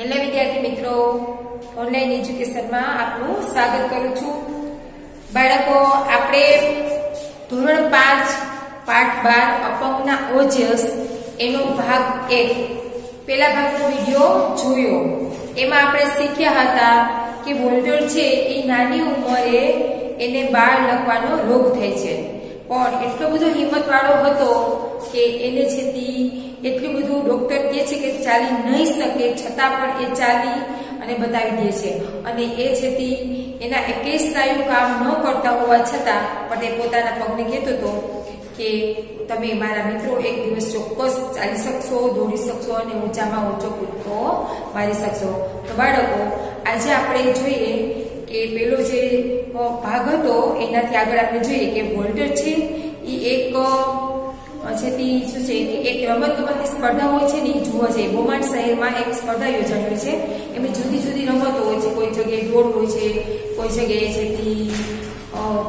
Hello વિદ્યાર્થી મિત્રો, online એજ્યુકેશનમાં આપનું સ્વાગત કરું છું. બાળકો, આપણે ધોરણ 5 પાઠ 12 અપંગના ઓજસ એનો ભાગ 1 પહેલા ભાગનો વિડિયો જોયો. એમાં આપણે શીખ્યા હતા કે વોલ્ટર છે એ નાની ઉંમરે એને બાળ લકવાનો રોગ થાય છે, પણ એટલો બધો હિંમતવાળો હતો કે એને છેતી એટલું બધું ડોક્ટર કહે છે કે ચાલી નહીં શકે, છતાં પણ એ ચાલી અને બતાવી દે છે. અને એ છેતી એના 21 સ્નાયુ કામ ન કરતા હોવા છતાં પણ એ પોતાના પગને કહેતો હતો કે તમે મારા મિત્રો એક દિવસ ચોક્કસ ચાલી શકશો, દોડી શકશો અને ઊંચામાં ઊંચો કૂદકો મારી શકશો. તો બાળકો, આજે આપણે જોઈએ કે પેલો જે ભાગ હતો એનાથી આગળ આપણે જોઈએ કે વોલ્ટર છે એ એક છેતી શું છે કે એક રમતગમતની સ્પર્ધા હોય છે ને એ જોવા જાય. બોમાટ શહેરમાં એક સ્પર્ધા યોજાઈ હોય છે, એમાં જુદી જુદી રમતો હોય છે. કોઈ જગ્યાએ દોડ હોય છે, કોઈ જગ્યાએ છેતી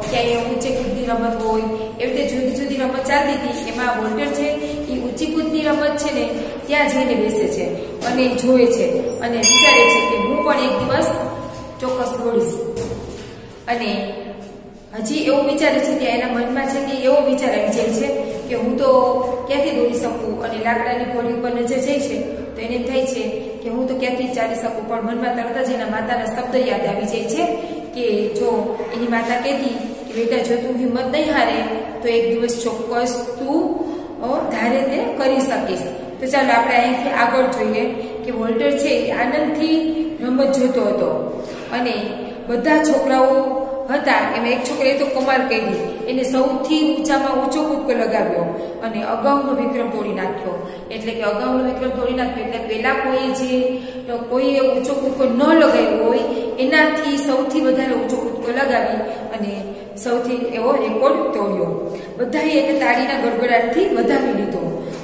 ક્યાંય ઊંચે કૂદની રમત હોય. એવી રીતે જુદી જુદી રમત ચાલતી હતી. એમાં વોલ્ટર છે એ ઊંચી કૂદની રમત છે ને ત્યાં જઈને બેસે છે અને જોવે છે અને વિચારે છે કે હું પણ એક દિવસ ચોક્કસ દોડીશ. અને હજી એવું વિચારે છે કે એના મનમાં છે કે એવો વિચાર આવી જાય છે કે હું તો ક્યાંથી દોડી શકું, અને લાકડાની ઘોડી ઉપર નજર જાય છે તો એને એમ થાય છે કે હું તો ક્યાંથી ચાલી શકું. પણ મનમાં તરત જ એના માતાના શબ્દ યાદ આવી જાય છે કે જો એની માતા કહેતી કે બેટા જો તું હિંમત નહીં હારે તો એક દિવસ ચોક્કસ તું ધારે તે કરી શકીશ. તો ચાલો આપણે અહીંથી આગળ જોઈએ કે વોલ્ટર છે એ આનંદથી રમત જોતો હતો અને બધા છોકરાઓ હતા એમાં એક છોકરાએ તો કમાલ કરી, એને સૌથી ઊંચામાં ઊંચો કૂદકો લગાવ્યો અને અગાઉનો વિક્રમ તોડી નાખ્યો. એટલે કે અગાઉનો વિક્રમ તોડી નાખ્યો એટલે પેલા કોઈએ ઊંચો કૂદકો ન લગાવ્યો હોય એનાથી સૌથી વધારે ઊંચો કૂદકો લગાવી અને સૌથી એવો રેકોર્ડ તોડ્યો. બધાએ એને તાળીના ગડગડાટથી વધાવી લીધો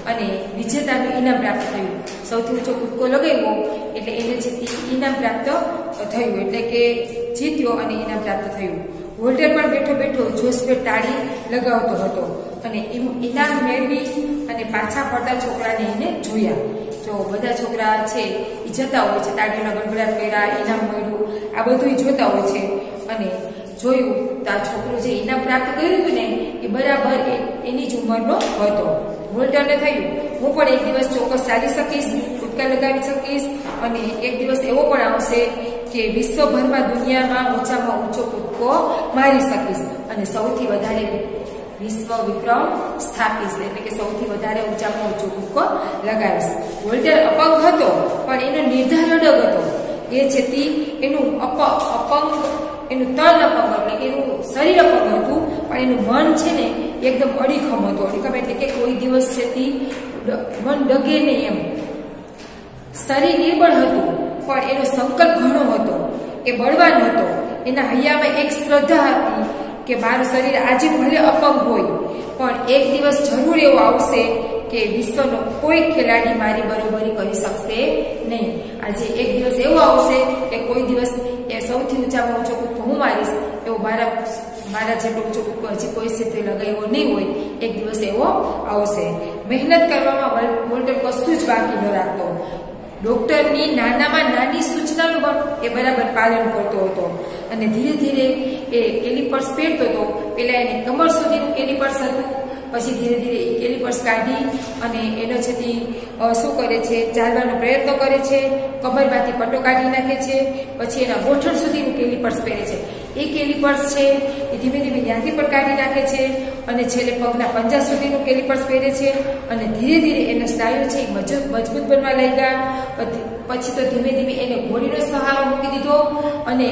અને વિજેતાનું ઇનામ પ્રાપ્ત થયું. સૌથી ઊંચો કૂદકો લગાવ્યો એટલે એને જે ઇનામ પ્રાપ્ત થયું, એટલે કે જીત્યો અને ઇનામ પ્રાપ્ત થયું. વોલ્ટર પણ બેઠો બેઠો જોશભેર તાળી લગાવતો હતો અને ઇનામ મેળવી અને પાછા ફરતા છોકરાને એને જોયા. જો બધા છોકરા છે એ જતા હોય છે, તાળીઓના ગડગડાટ કર્યા, ઇનામ મળ્યું, આ બધું જોતા હોય છે. અને જોયું તો આ છોકરો જે ઇનામ પ્રાપ્ત કર્યું હતું ને એ બરાબર એની જ ઉંમરનો હતો. વોલ્ટરને થયું હું પણ એક દિવસ ચોક્કસ ચાલી શકીશ, કૂદકા લગાવી શકીશ અને એક દિવસ એવો પણ આવશે કે વિશ્વભરમાં દુનિયામાં ઊંચામાં ઊંચો કૂદકો મારી શકીશ અને સૌથી વધારે વિશ્વ વિક્રમ સ્થાપીશ, એટલે કે સૌથી વધારે ઊંચામાં ઊંચો કૂદકો લગાવીશ. વોલ્ટર અપંગ હતો પણ એનો નિર્ધાર અડગ હતો. એ છેતી એનું એનું તન અપંગ એટલે કે એનું શરીર અપંગ હતું, પણ એનું મન છે ને એકદમ અડીખમ હતું. અડીખમ એટલે કે કોઈ દિવસ છેતી મન ડગે નહીં એમ. શરીર નિર્બળ હતું પણ એનો સંકલ્પ ઘણો હતો, એ બળવાન હતો. એના હૈયામાં એક શ્રદ્ધા હતી કે મારું શરીર આજે ભલે અપંગ હોય પણ એક દિવસ જરૂર એવો આવશે કે વિશ્વનો કોઈ ખેલાડી મારી બરોબરી કરી શકશે નહીં. આજે એક દિવસ એવો આવશે કે કોઈ દિવસ એ સૌથી ઊંચામાં ઊંચો કૂદકો હું મારીશ, એવો મારા જેટલો ઊંચો કૂદકો હજી કોઈ સિદ્ધે લગાવ્યો નહીં હોય. એક દિવસ એવો આવશે. મહેનત કરવામાં વોલ્ટર કશું જ બાકી ન રાખતો. ડોક્ટરની નાનામાં નાની સૂચનાનું પણ એ બરાબર પાલન કરતો હતો અને ધીરે ધીરે એ કેલિપર્સ પહેરતો હતો. પેલા એને કમર સુધીનું કેલિપર્સ હતું, પછી ધીરે ધીરે એ કેલિપર્સ કાઢી અને એનો છેતી શું કરે છે, ચાલવાનો પ્રયત્ન કરે છે, કમરમાંથી પટ્ટો કાઢી નાખે છે, પછી એના ગોઠણ સુધીનું કેલિપર્સ પહેરે છે. એ કેલિપર્સ છે એ ધીમે ધીમે ત્યાંથી પણ કાઢી નાખે છે અને છેલ્લે પગના પંજા સુધીનું કેલિપર્સ પહેરે છે અને ધીરે ધીરે એના સ્નાયુ છે એ મજબૂત બનવા લાગ્યા. પછી તો ધીમે ધીમે એને ઘોડીનો સહારો મૂકી દીધો અને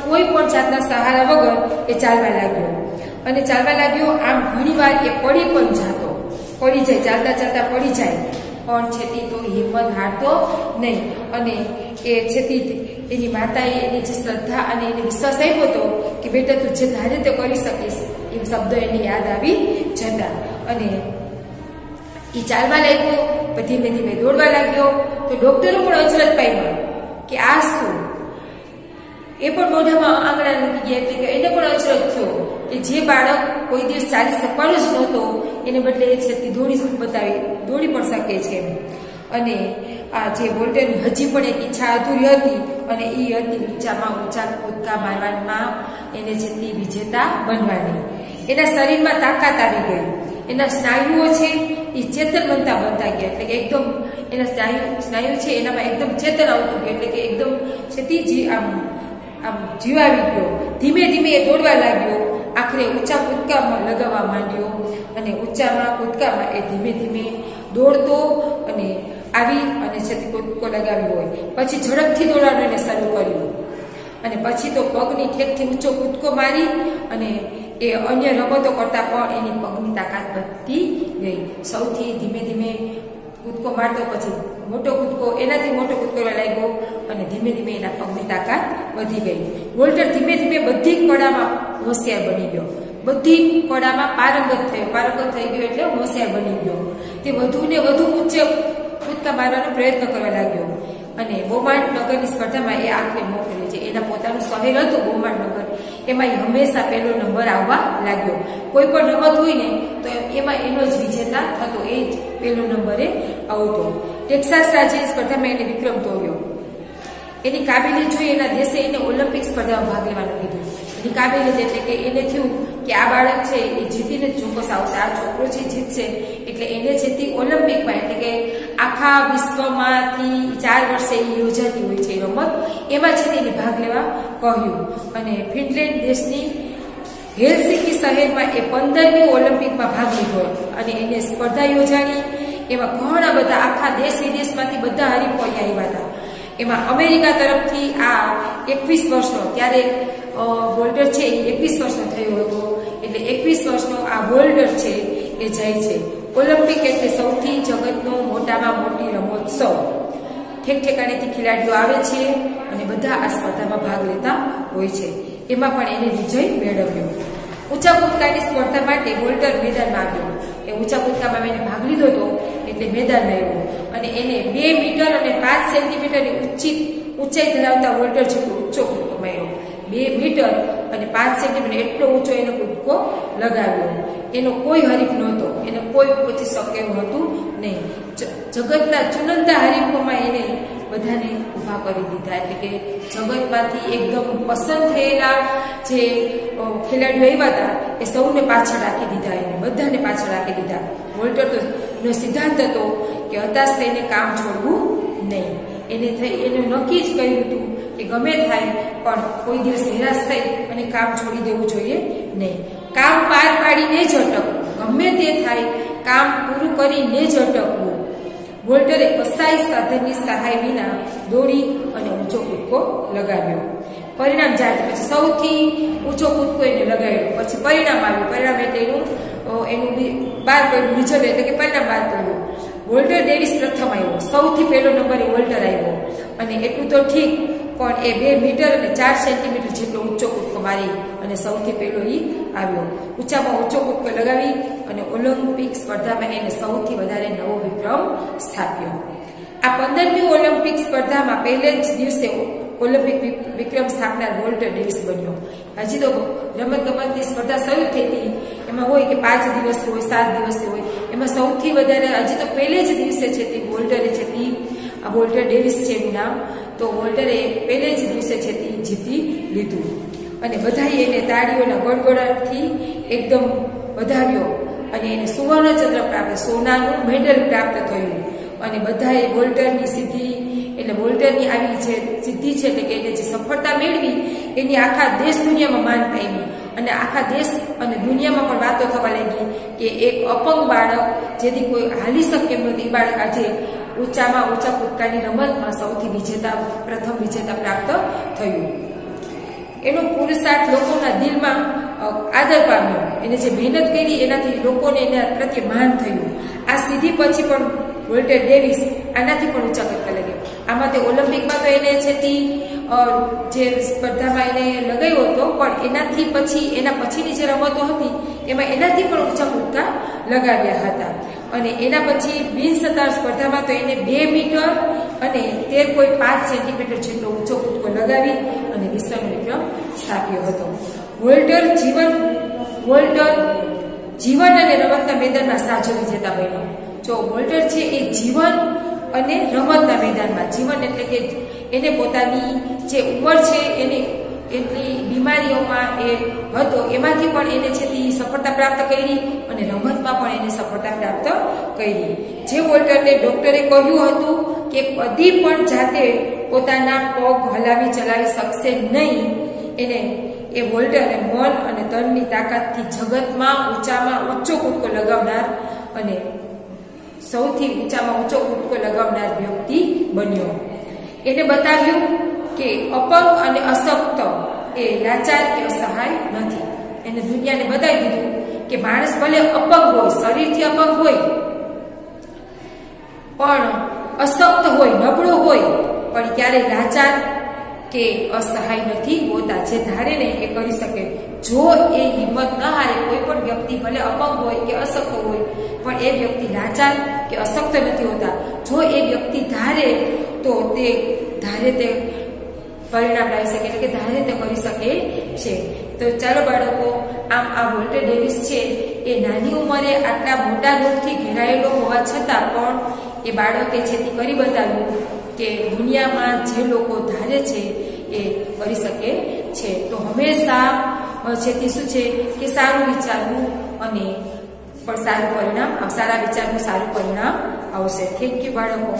કોઈ પણ જાતના સહારા વગર એ ચાલવા લાગ્યો. અને ચાલવા લાગ્યો. આમ ઘણી વાર એ પડી પણ જતો, પડી જાય, ચાલતા ચાલતા પડી જાય, પણ છેતી તો હિંમત હારતો નહીં. અને એ છેતી એની માતાએ એની જે શ્રદ્ધા અને એને વિશ્વાસ આપ્યો હતો કે બેટા તું જે ધારે તે કરી શકીશ, એ શબ્દો એને યાદ આવી જતા. અને એ ચાલવા લાગ્યો, પછી ધીમે ધીમે દોડવા લાગ્યો. તો ડોક્ટરો પણ અચરજ પામ્યા કે આ શું, એ પણ મોઢામાં આંગળા મૂકી ગયા. એટલે કે એને પણ અચરજ થયો કે જે બાળક કોઈ દિવસ ચાલી શકવાનો જ નહોતો એને બદલે એ છેતી દોડી પણ શકે છે. અને આ જે વોલ્ટરની હજી પણ એક ઈચ્છા અધૂરી હતી અને એ હતી ઊંચામાં ઊંચા કૂદકા મારવામાં એને જેટલી વિજેતા બનવાની. એના શરીરમાં તાકાત આવી ગઈ, એના સ્નાયુઓ છે એ ચેતન બનતા ગયા, એટલે કે એકદમ એના સ્નાયુ છે એનામાં એકદમ ચેતન આવતું ગયું, એટલે કે એકદમ છે આમ જીવાવી ગયો. ધીમે ધીમે એ દોડવા લાગ્યો, આખરે ઊંચા કૂદકામાં લગાવવા માંડ્યો અને ઊંચામાં કૂદકામાં એ ધીમે ધીમે દોડતો અને આવી અને છેતી કૂદકો લગાવ્યો હોય. પછી ઝડપથી દોડવાનું એને શરૂ કર્યું અને પછી તો પગની ઠેકથી ઊંચો કૂદકો મારી અને એ અન્ય રમતો કરતા પણ એની પગની તાકાત વધતી ગઈ. સૌથી ધીમે ધીમે કૂદકો મારતો, પછી મોટો કૂદકો, એનાથી મોટો કૂદકો લાગ્યો અને ધીમે ધીમે એના પગની તાકાત વધી ગઈ. વોલ્ટર ધીમે ધીમે બધી કળામાં હોશિયાર બની ગયો, બધી કળામાં પારંગત થઈ ગયો એટલે હોશિયાર બની ગયો. તે વધુ ને વધુ ઊંચે કૂદકા મારવાનો પ્રયત્ન કરવા લાગ્યો અને બોમાર્ડ નગરની સ્પર્ધામાં એ આખરે મોકલ્યો છે. એના પોતાનું શહેર હતું બોમાર્ડ નગર, એમાં હંમેશા પહેલો નંબર આવવા લાગ્યો. કોઈ પણ રમત હોય ને તો એમાં એનો જ વિજેતા થતો, એ જ પહેલો નંબરે આવતો. ટેક્સાસ રાજ્ય સ્પર્ધામાં એને વિક્રમ તોડ્યો. એની કાબિલિયત જોઈ એના દેશે એને ઓલિમ્પિક સ્પર્ધામાં ભાગ લેવાનું કીધું. એની કાબિલિયત એટલે કે એને થયું કે આ બાળક છે એ જીતીને જ ચોક્કસ આવશે, આ છોકરો છે જીતશે એટલે એને છે તે ઓલિમ્પિકમાં, એટલે કે આખા વિશ્વમાંથી 4 વર્ષે એ યોજાતી હોય છે રમત, એમાં છે એને ભાગ લેવા કહ્યું. અને ફિનલેન્ડ દેશની હેલસિંકી શહેરમાં એ 15મી ઓલિમ્પિકમાં ભાગ લીધો અને એને સ્પર્ધા યોજાણી. એમાં ઘણા બધા આખા દેશ વિદેશમાંથી બધા હરીફો આવ્યા હતા. એમાં અમેરિકા તરફથી આ 21 વર્ષનો, ત્યારે વોલ્ટર છે એ 21 વર્ષનો થયો હતો, એટલે 21 વર્ષનો આ વોલ્ટર છે એ જાય છે. ઓલિમ્પિક એટલે સૌથી જગતનો મોટામાં મોટી રમોત્સવ. ઠેકઠેકાણેથી ખેલાડીઓ આવે છે અને બધા આ સ્પર્ધામાં ભાગ લેતા હોય છે. એમાં પણ એને વિજય મેળવ્યો. ઊંચા કૂદકાની સ્પર્ધા માટે વોલ્ટર મેદાનમાં આવ્યો. એ ઊંચા કૂદકામાં એને ભાગ લીધો હતો એટલે મેદાનમાં આવ્યો અને એને 2 મીટર અને 5 સેન્ટીમીટરની ઊંચાઈ ધરાવતા વોલ્ટર જેટલો ઊંચો કૂદકો માર્યો. 2 મીટર અને 5 સેન્ટીમીટર એટલો ઊંચો એનો કૂદકો લગાવ્યો. એનો કોઈ હરીફ નહોતો, એને કોઈ પહોંચી શકે એવું હતું નહીં. જગતના ચુનંદા હરીફોમાં એને બધાને ઊભા કરી દીધા, એટલે કે જગતમાંથી એકદમ પસંદ થયેલા જે ખેલાડીઓ આવ્યા હતા એ સૌને પાછળ રાખી દીધા, એને બધાને પાછળ રાખી દીધા. વોલ્ટર નો સિદ્ધાંત હતો કે હતાશ થઈને કામ છોડવું નહીં. એને નક્કી જ કહ્યું હતું કે ગમે થાય પણ કોઈ દિવસ નિરાશ થઈ અને કામ છોડી દેવું જોઈએ નહીં. કામ પાર પાડીને જ અટકવું, ગમે તે થાય કામ પૂરું કરીને જ અટકવું. વોલ્ટરે કસાઈ સાધનની સહાય વિના દોડી અને ઊંચો કૂદકો લગાવ્યો. પરિણામ જાણે પછી સૌથી ઊંચો કૂદકો એને લગાવ્યો. પછી પરિણામ આવ્યું. પરિણામ એટલે એનું બહાર પડ્યું, રિઝલ્ટ એટલે કે પરિણામ બહાર પડ્યું. વોલ્ટર ડેવિસ પ્રથમ આવ્યો. સૌથી પહેલો નંબર એ વોલ્ટર આવ્યો અને એટલું તો ઠીક, પણ એ 2 મીટર અને 4 સેન્ટીમીટર જેટલો ઊંચો કૂદકો મારી અને સૌથી પહેલો એ આવ્યો. ઊંચામાં ઊંચો કૂદકો લગાવી અને ઓલિમ્પિક સ્પર્ધામાં એને સૌથી વધારે નવો વિક્રમ સ્થાપ્યો. આ 15મી ઓલિમ્પિક સ્પર્ધામાં પહેલે જ દિવસે ઓલિમ્પિક વિક્રમ સ્થાપનાર વોલ્ટર ડેવિસ બન્યો. હજી તો રમતગમતની સ્પર્ધા શરૂ થઈ હતી, એમાં હોય કે 5 દિવસ હોય, 7 દિવસ હોય, એમાં સૌથી વધારે હજી તો પહેલે જ દિવસે છે તે વોલ્ટરે છે તે આ વોલ્ટર ડેવિસ છે એનું નામ, તો વોલ્ટરે પહેલે જ દિવસે છે તે જીતી લીધું અને બધાએ એને તાળીઓના ગડગડાટથી એકદમ વધાવ્યો અને એને સુવર્ણચંદ્ર પ્રાપ્ત, સોનાનું મેડલ પ્રાપ્ત થયું અને બધાએ વોલ્ટરની સિદ્ધિ, એટલે વોલ્ટરની આવી જે સિદ્ધિ છે એટલે કે એને જે સફળતા મેળવી એની આખા દેશ દુનિયામાં માન પામી અને આખા દેશ અને દુનિયામાં પણ વાતો થવા લાગી કે એક અપંગ બાળક જેથી કોઈ હાલી શકે એમ નહોતું, એ બાળક આજે ઊંચામાં ઊંચા કૂદકાની રમતમાં સૌથી પ્રથમ વિજેતા પ્રાપ્ત થયું. એનો પુરુષાર્થ લોકોના દિલમાં આદર પામ્યો. એને જે મહેનત કરી એનાથી લોકોને એના પ્રત્યે માન થયું. આ સિદ્ધિ પછી પણ વોલ્ટર ડેવિસ આનાથી પણ ઊંચા કૂદકા લગાવ્યો. આમાં તે ઓલિમ્પિકમાં તો એને છે જે સ્પર્ધામાં એને લગાવ્યો હતો, પણ એનાથી પછી એના પછીની જે રમતો હતી એમાં એનાથી પણ ઊંચા કૂદકા લગાવ્યા હતા. અને એના પછી બિનસત્તાર સ્પર્ધામાં તો એને 2 મીટર અને 13.5 સેન્ટીમીટર જેટલો ઊંચો કૂદકો લગાવી અને વિશ્વનો વિક્રમ સ્થાપ્યો હતો. વોલ્ટર જીવન અને રમતના મેદાનમાં સાચો વિજેતા બન્યો. જો વોલ્ટર છે એ જીવન અને રમતના મેદાનમાં જીવન એટલે કે એને પોતાની જે ઉંમર છે એને એટલી બીમારીઓમાં એ હતો એમાંથી પણ એને છે તે સફળતા પ્રાપ્ત કરી અને રમતમાં પણ એને સફળતા પ્રાપ્ત કરી. જે વોલ્ટરને ડોક્ટરે કહ્યું હતું કે કદી પણ જાતે પોતાના પગ હલાવી ચલાવી શકશે નહીં, એને એ વોલ્ટરે મન અને તનની તાકાતથી જગતમાં ઊંચામાં ઊંચો કૂદકો લગાવનાર અને સૌથી ઊંચામાં ઊંચો કૂદકો લગાવનાર વ્યક્તિ બન્યો. એને બતાવ્યું કે અપંગ અને અશક્ત એ લાચાર કે અસહાય નથી. એને દુનિયાને બતાવી દીધું કે માણસ ભલે અપંગ હોય, શરીરથી અપંગ હોય, પણ અશક્ત હોય, નબળો હોય, પણ ક્યારેય લાચાર કે અસહાય નથી હોતા. જે ધારે ને એ કરી શકે. જો એ હિંમત ન હારે, કોઈ પણ વ્યક્તિ ભલે અપંગ હોય કે અશક્ત હોય, પણ એ વ્યક્તિ લાચાર કે અશક્ત નથી હોતા. જો એ વ્યક્તિ ધારે તો તે ધારે તે પરિણામ લાવી શકે, એટલે કે ધારે તે કરી શકે છે. તો ચાલો બાળકો, આમ આ વોલ્ટર ડેવિસ છે એ નાની ઉંમરે આટલા મોટા રોગથી ઘેરાયેલો હોવા છતાં પણ એ બાળકે છે તે કરી બતાવ્યું કે દુનિયામાં જે લોકો ધારે છે એ કરી શકે છે. તો હંમેશા છે તે શું છે કે સારું વિચારવું અને પણ સારું પરિણામ, સારા વિચારનું સારું પરિણામ આવશે. થેન્ક યુ બાળકો.